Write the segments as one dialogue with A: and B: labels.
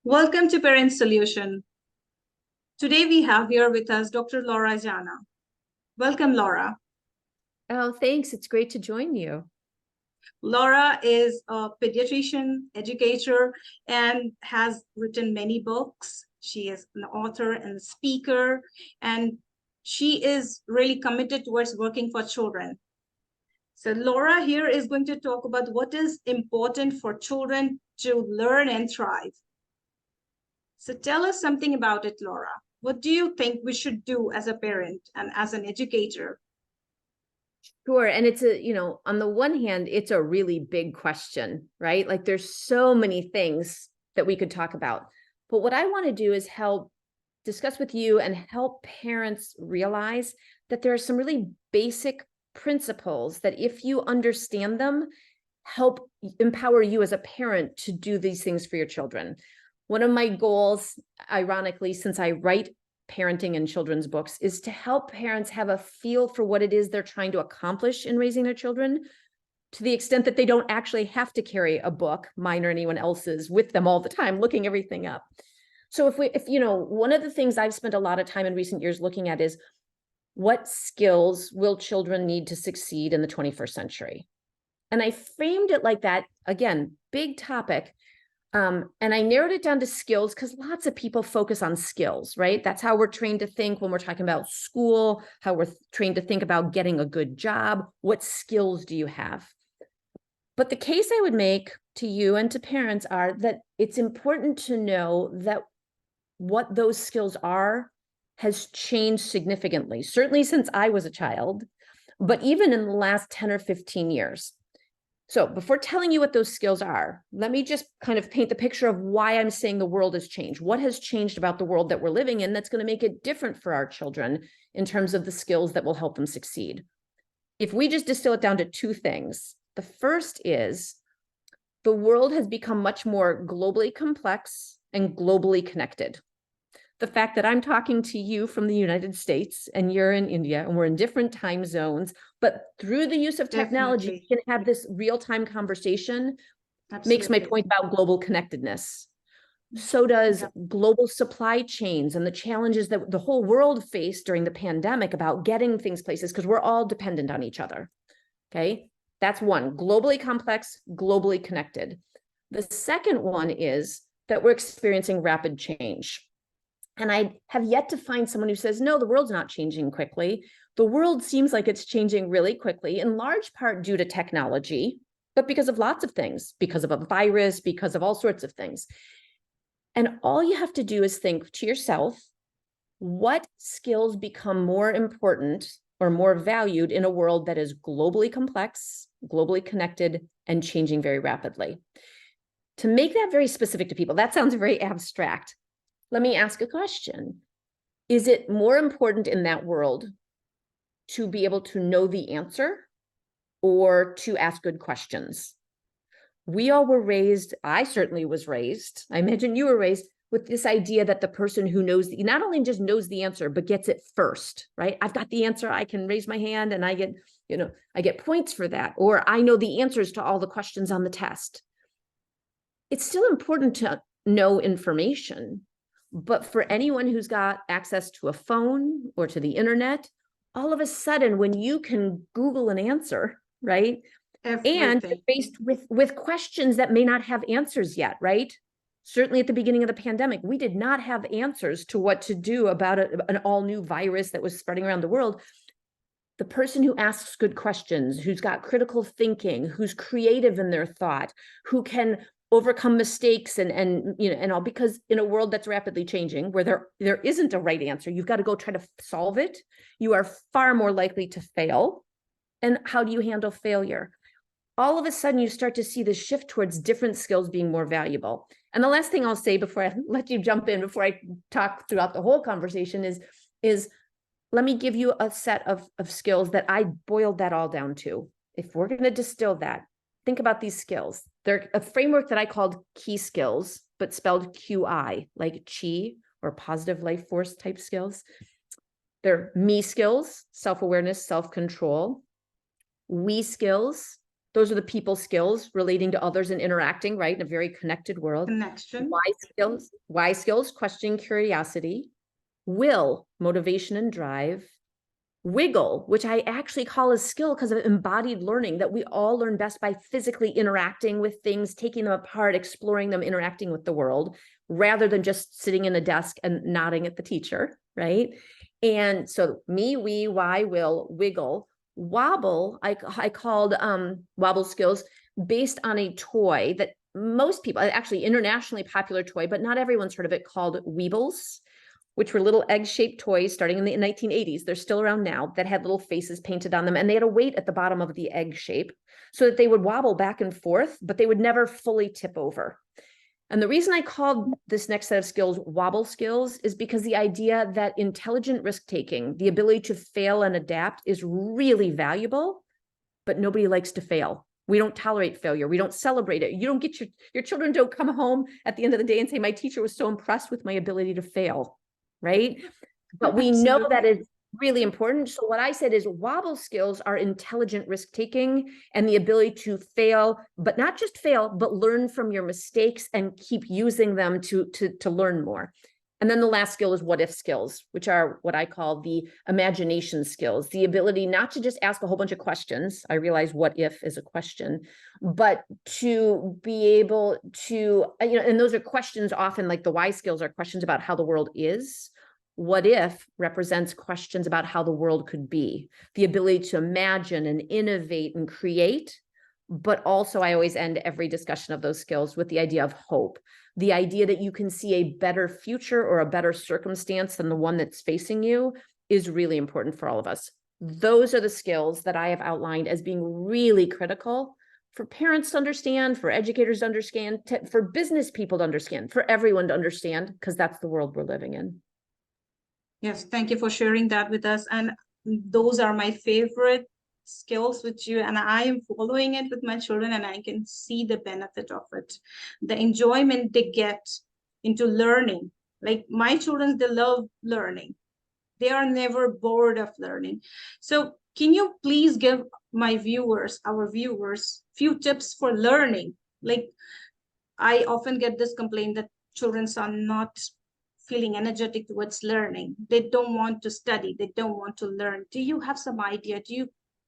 A: Welcome to Parent Solution. Today we have here with us Dr. Laura Jana. Welcome, Laura.
B: Oh, thanks. It's great to join you.
A: Laura is a pediatrician, educator, and has written many books. She is an author and speaker, and she is really committed towards working for children. So Laura here is going to talk about what is important for children to learn and thrive. So tell us something about it, Laura. What do you think we should do as a parent and as an educator?
B: Sure. And it's on the one hand, it's a really big question, right? Like there's so many things that we could talk about. But what I want to do is help discuss with you and help parents realize that there are some really basic principles that if you understand them, help empower you as a parent to do these things for your children. One of my goals, ironically, since I write parenting and children's books, is to help parents have a feel for what it is they're trying to accomplish in raising their children, to the extent that they don't actually have to carry a book, mine or anyone else's, with them all the time, looking everything up. So if one of the things I've spent a lot of time in recent years looking at is what skills will children need to succeed in the 21st century? And I framed it like that, again, big topic. And I narrowed it down to skills because lots of people focus on skills, right? That's how we're trained to think when we're talking about school, how we're trained to think about getting a good job. What skills do you have? But the case I would make to you and to parents are that it's important to know that what those skills are has changed significantly, certainly since I was a child, but even in the last 10 or 15 years. So before telling you what those skills are, let me just kind of paint the picture of why I'm saying the world has changed. What has changed about the world that we're living in that's going to make it different for our children in terms of the skills that will help them succeed? If we just distill it down to two things, the first is the world has become much more globally complex and globally connected. The fact that I'm talking to you from the United States and you're in India and we're in different time zones, but through the use of technology,
A: Definitely.
B: we can have this real-time conversation.
A: Absolutely.
B: Makes my point about global connectedness. So does global supply chains and the challenges that the whole world faced during the pandemic about getting things places, because we're all dependent on each other. Okay, that's one, globally complex, globally connected. The second one is that we're experiencing rapid change. And I have yet to find someone who says, no, the world's not changing quickly. The world seems like it's changing really quickly, in large part due to technology, but because of lots of things, because of a virus, because of all sorts of things. And all you have to do is think to yourself, what skills become more important or more valued in a world that is globally complex, globally connected, and changing very rapidly? To make that very specific to people, that sounds very abstract. Let me ask a question. Is it more important in that world to be able to know the answer or to ask good questions? We all were raised, I certainly was raised, I imagine you were raised with this idea that the person who knows, not only just knows the answer, but gets it first, right? I've got the answer, I can raise my hand and I get points for that, or I know the answers to all the questions on the test. It's still important to know information, but for anyone who's got access to a phone or to the internet, all of a sudden, when you can Google an answer, right?
A: Everything.
B: And you're faced with questions that may not have answers yet, right? Certainly at the beginning of the pandemic, we did not have answers to what to do about an all new virus that was spreading around the world. The person who asks good questions, who's got critical thinking, who's creative in their thought, who can overcome mistakes and all, because in a world that's rapidly changing, where there isn't a right answer, you've got to go try to solve it. You are far more likely to fail. And how do you handle failure? All of a sudden, you start to see the shift towards different skills being more valuable. And the last thing I'll say before I let you jump in, before I talk throughout the whole conversation is let me give you a set of skills that I boiled that all down to. If we're going to distill that, think about these skills. They're a framework that I called key skills, but spelled QI, like chi or positive life force type skills. They're me skills, self-awareness, self-control. We skills, Those are the people skills, relating to others and interacting, right, in a very connected world.
A: Connection.
B: Why skills, questioning, curiosity. Will, motivation and drive. Wiggle, which I actually call a skill because of embodied learning, that we all learn best by physically interacting with things, taking them apart, exploring them, interacting with the world, rather than just sitting in a desk and nodding at the teacher, right? And so me, we, why, will, wiggle. Wobble, I called wobble skills based on a toy that most people, actually internationally popular toy, but not everyone's heard of it, called Weebles, which were little egg-shaped toys starting in the 1980s. They're still around now, that had little faces painted on them. And they had a weight at the bottom of the egg shape so that they would wobble back and forth, but they would never fully tip over. And the reason I called this next set of skills wobble skills is because the idea that intelligent risk-taking, the ability to fail and adapt, is really valuable, but nobody likes to fail. We don't tolerate failure. We don't celebrate it. You don't get your children don't come home at the end of the day and say, my teacher was so impressed with my ability to fail. Right? But we know that is really important. So what I said is wobble skills are intelligent risk-taking and the ability to fail, but not just fail, but learn from your mistakes and keep using them to learn more. And then the last skill is what if skills, which are what I call the imagination skills, the ability not to just ask a whole bunch of questions. I realize what if is a question, but to be able to, and those are questions often, like the why skills are questions about how the world is. What if represents questions about how the world could be, the ability to imagine and innovate and create. But also I always end every discussion of those skills with the idea of hope, the idea that you can see a better future or a better circumstance than the one that's facing you is really important for all of us. Those are the skills that I have outlined as being really critical for parents to understand, for educators to understand, for business people to understand, for everyone to understand, because that's the world we're living in.
A: Yes, thank you for sharing that with us. And those are my favorite skills with you, and I am following it with my children, and I can see the benefit of it, the enjoyment they get into learning. Like my children, they love learning. They are never bored of learning. So can you please give my viewers, our viewers, few tips for learning? Like I often get this complaint that children are not feeling energetic towards learning. They don't want to study. They don't want to learn. Do you have some idea?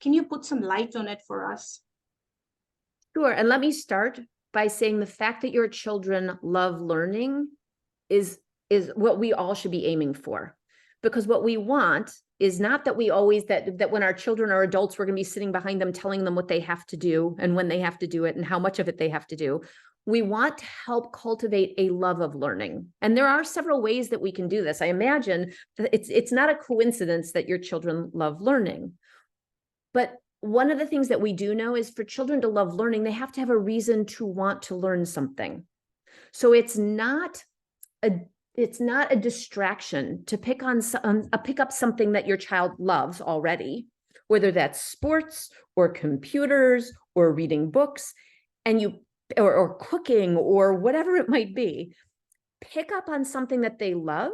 A: Can you put some light on it for us?
B: Sure. And let me start by saying the fact that your children love learning is what we all should be aiming for. Because what we want is not that we always, that when our children are adults, we're going to be sitting behind them, telling them what they have to do and when they have to do it and how much of it they have to do. We want to help cultivate a love of learning. And there are several ways that we can do this. I imagine that it's not a coincidence that your children love learning. But one of the things that we do know is for children to love learning, they have to have a reason to want to learn something. So it's not a distraction to pick up something that your child loves already, whether that's sports or computers or reading books, and or cooking or whatever it might be. Pick up on something that they love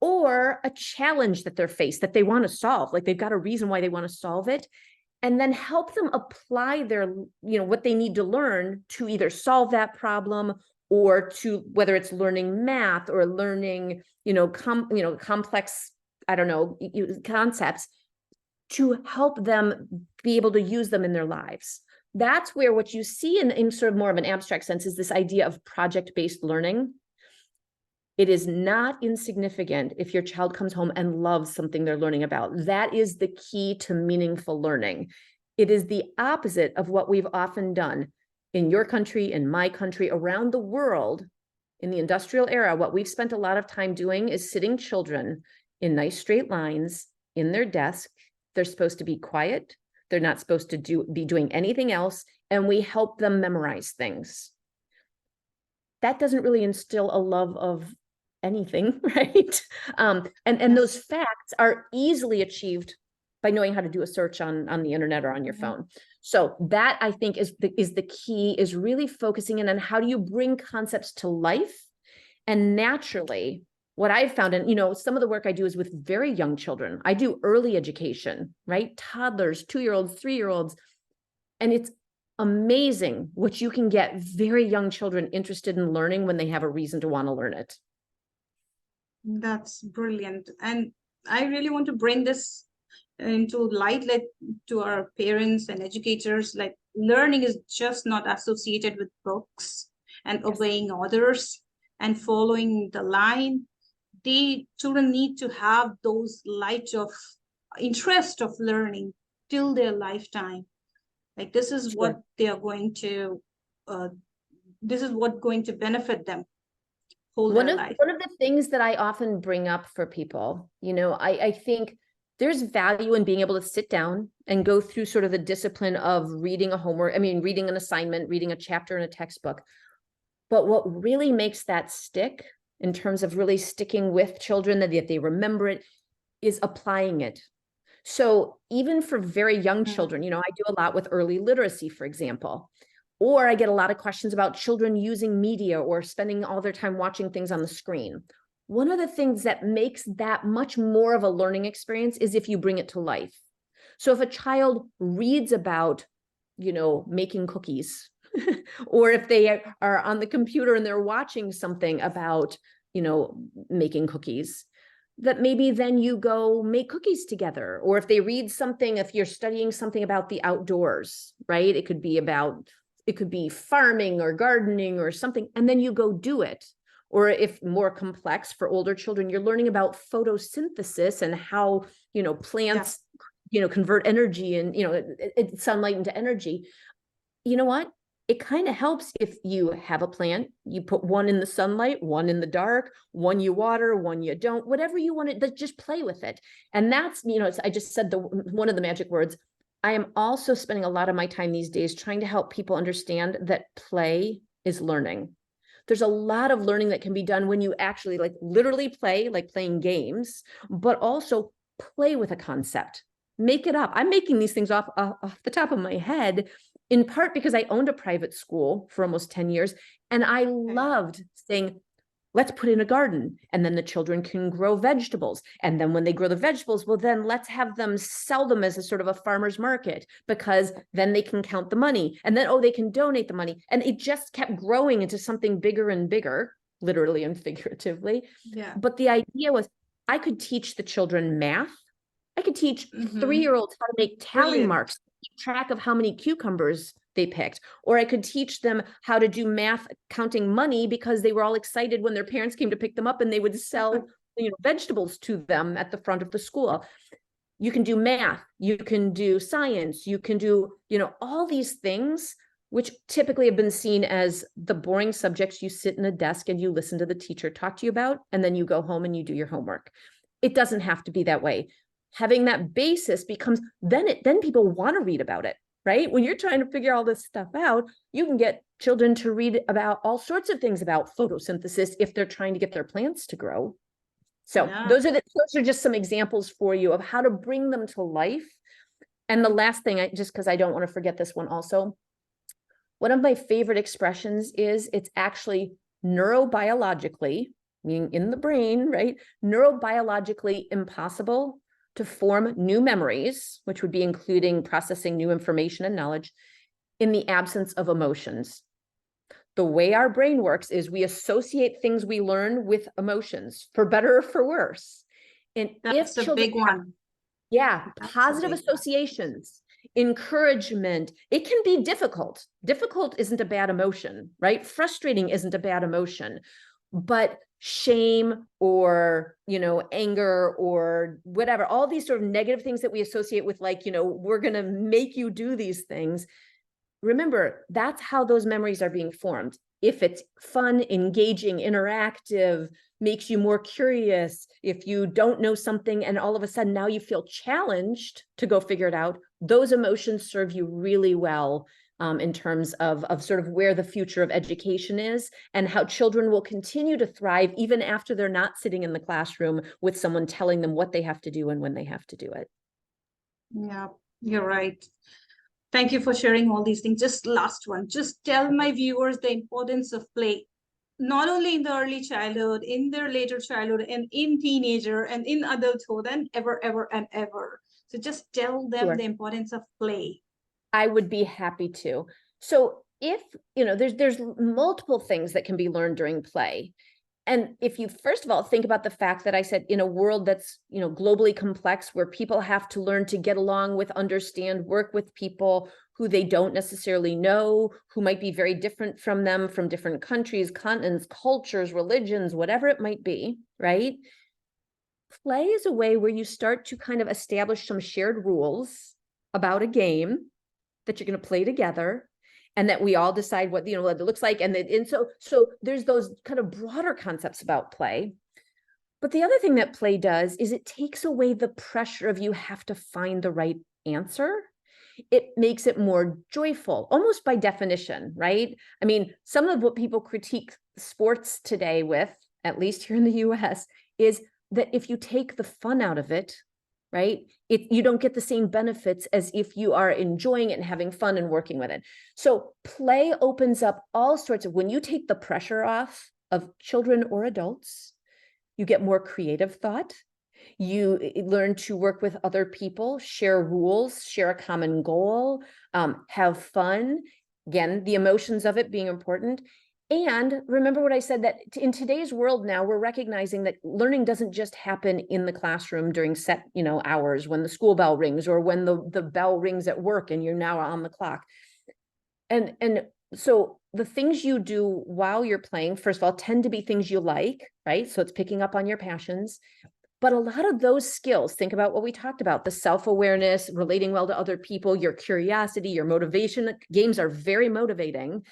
B: or a challenge that they're faced that they want to solve, like they've got a reason why they want to solve it, and then help them apply their, what they need to learn to either solve that problem or to, whether it's learning math or learning, complex, concepts, to help them be able to use them in their lives. That's where what you see in sort of more of an abstract sense is this idea of project-based learning. It is not insignificant if your child comes home and loves something they're learning about. That is the key to meaningful learning. It is the opposite of what we've often done in your country, in my country, around the world. In the industrial era, what we've spent a lot of time doing is sitting children in nice straight lines in their desk. They're supposed to be quiet. They're not supposed to be doing anything else. And we help them memorize things. That doesn't really instill a love of anything, right? And those facts are easily achieved by knowing how to do a search on the internet or on your phone. So that, I think, is the key, is really focusing in on how do you bring concepts to life. And naturally, what I've found, and some of the work I do is with very young children. I do early education, right? Toddlers, 2-year-olds, 3-year-olds. And it's amazing what you can get very young children interested in learning when they have a reason to want to learn it.
A: That's brilliant. And I really want to bring this into light, like to our parents and educators, like learning is just not associated with books and obeying orders and following the line. The children need to have those light of interest of learning till their lifetime. Like this is what they are going to, this is what going to benefit them whole
B: One
A: their
B: of
A: life.
B: the things that I often bring up for people, you know, I think there's value in being able to sit down and go through sort of the discipline of reading a homework, I mean, reading an assignment, reading a chapter in a textbook. But what really makes that stick in terms of really sticking with children, that they remember it, is applying it. So even for very young children, you know, I do a lot with early literacy, for example, or I get a lot of questions about children using media or spending all their time watching things on the screen. One of the things that makes that much more of a learning experience is if you bring it to life. So if a child reads about, you know, making cookies, or if they are on the computer and they're watching something about, you know, making cookies, that maybe then you go make cookies together. Or if they read something, if you're studying something about the outdoors, right? It could be farming or gardening or something, and then you go do it. Or if more complex for older children, you're learning about photosynthesis and how, you know, plants, you know, convert energy and, you know, sunlight into energy. You know what? It kind of helps if you have a plant, you put one in the sunlight, one in the dark, one you water, one you don't, whatever you want to, just play with it. And that's, you know, I just said one of the magic words. I am also spending a lot of my time these days trying to help people understand that play is learning. There's a lot of learning that can be done when you actually like literally play, like playing games, but also play with a concept. Make it up. I'm making these things off the top of my head, in part because I owned a private school for almost 10 years. And I loved saying, let's put in a garden, and then the children can grow vegetables. And then when they grow the vegetables, well, then let's have them sell them as a sort of a farmer's market, because then they can count the money. And then, oh, they can donate the money. And it just kept growing into something bigger and bigger, literally and figuratively.
A: Yeah.
B: But the idea was I could teach the children math. I could teach 3-year-olds how to make tally marks, keep track of how many cucumbers they picked. Or I could teach them how to do math counting money, because they were all excited when their parents came to pick them up and they would sell, you know, vegetables to them at the front of the school. You can do math, you can do science, you can do, you know, all these things, which typically have been seen as the boring subjects you sit in a desk and you listen to the teacher talk to you about, and then you go home and you do your homework. It doesn't have to be that way. Having that basis becomes, then people want to read about it, right? When you're trying to figure all this stuff out, you can get children to read about all sorts of things about photosynthesis if they're trying to get their plants to grow. So those are just some examples for you of how to bring them to life. And the last thing, just because I don't want to forget this one also, one of my favorite expressions is, it's actually neurobiologically, meaning in the brain, right? Neurobiologically impossible to form new memories, which would be including processing new information and knowledge, in the absence of emotions. The way our brain works is we associate things we learn with emotions, for better or for worse. And
A: that's a big one.
B: Yeah, positive associations, encouragement. It can be difficult. Difficult isn't a bad emotion, right? Frustrating isn't a bad emotion, but shame or, you know, anger or whatever, all these sort of negative things that we associate with, like, you know, we're going to make you do these things. Remember, that's how those memories are being formed. If it's fun, engaging, interactive, makes you more curious, if you don't know something and all of a sudden now you feel challenged to go figure it out, those emotions serve you really well in terms of sort of where the future of education is, and how children will continue to thrive even after they're not sitting in the classroom with someone telling them what they have to do and when they have to do it.
A: Yeah, you're right. Thank you for sharing all these things. Just last one, just tell my viewers the importance of play, not only in the early childhood, in their later childhood, and in teenager, and in adulthood, and ever. So just tell them the importance of play.
B: I would be happy to. So if, there's multiple things that can be learned during play. And if you, first of all, think about the fact that I said in a world that's, globally complex, where people have to learn to get along with, understand, work with people who they don't necessarily know, who might be very different from them, from different countries, continents, cultures, religions, whatever it might be, right? Play is a way where you start to kind of establish some shared rules about a game that you're going to play together, and that we all decide what, what it looks like. And so there's those kind of broader concepts about play. But the other thing that play does is it takes away the pressure of you have to find the right answer. It makes it more joyful, almost by definition, right? I mean, some of what people critique sports today with, at least here in the US, is that if you take the fun out of it, right, you don't get the same benefits as if you are enjoying it and having fun and working with it. So play opens up all sorts of, when you take the pressure off of children or adults, you get more creative thought. You learn to work with other people, share rules, share a common goal, have fun. Again, the emotions of it being important. And remember what I said, that in today's world now, we're recognizing that learning doesn't just happen in the classroom during set, hours, when the school bell rings, or when the bell rings at work and you're now on the clock. And so the things you do while you're playing, first of all, tend to be things you like, right? So it's picking up on your passions. But a lot of those skills, think about what we talked about, the self-awareness, relating well to other people, your curiosity, your motivation. Games are very motivating.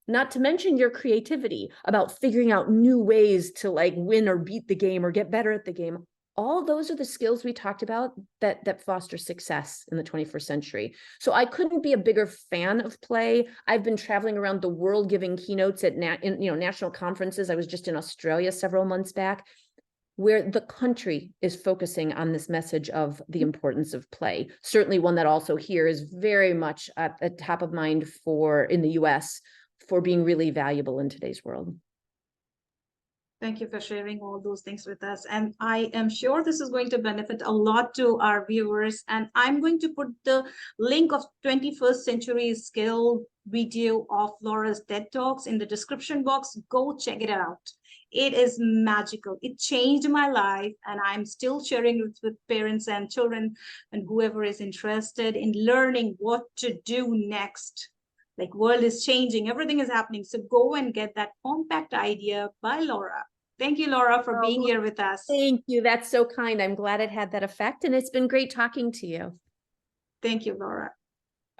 B: Not to mention your creativity about figuring out new ways to win or beat the game or get better at the game. All those are the skills we talked about that foster success in the 21st century. So I couldn't be a bigger fan of play. I've been traveling around the world giving keynotes at national conferences. I was just in Australia several months back, where the country is focusing on this message of the importance of play. Certainly one that also here is very much at the top of mind in the US, for being really valuable in today's world.
A: Thank you for sharing all those things with us. And I am sure this is going to benefit a lot to our viewers. And I'm going to put the link of 21st Century Skill video of Laura's TED Talks in the description box. Go check it out. It is magical. It changed my life, and I'm still sharing it with parents and children and whoever is interested in learning what to do next. World is changing, everything is happening. So go and get that compact idea by Laura. Thank you, Laura, for being here with us.
B: Thank you. That's so kind. I'm glad it had that effect, and it's been great talking to you.
A: Thank you, Laura.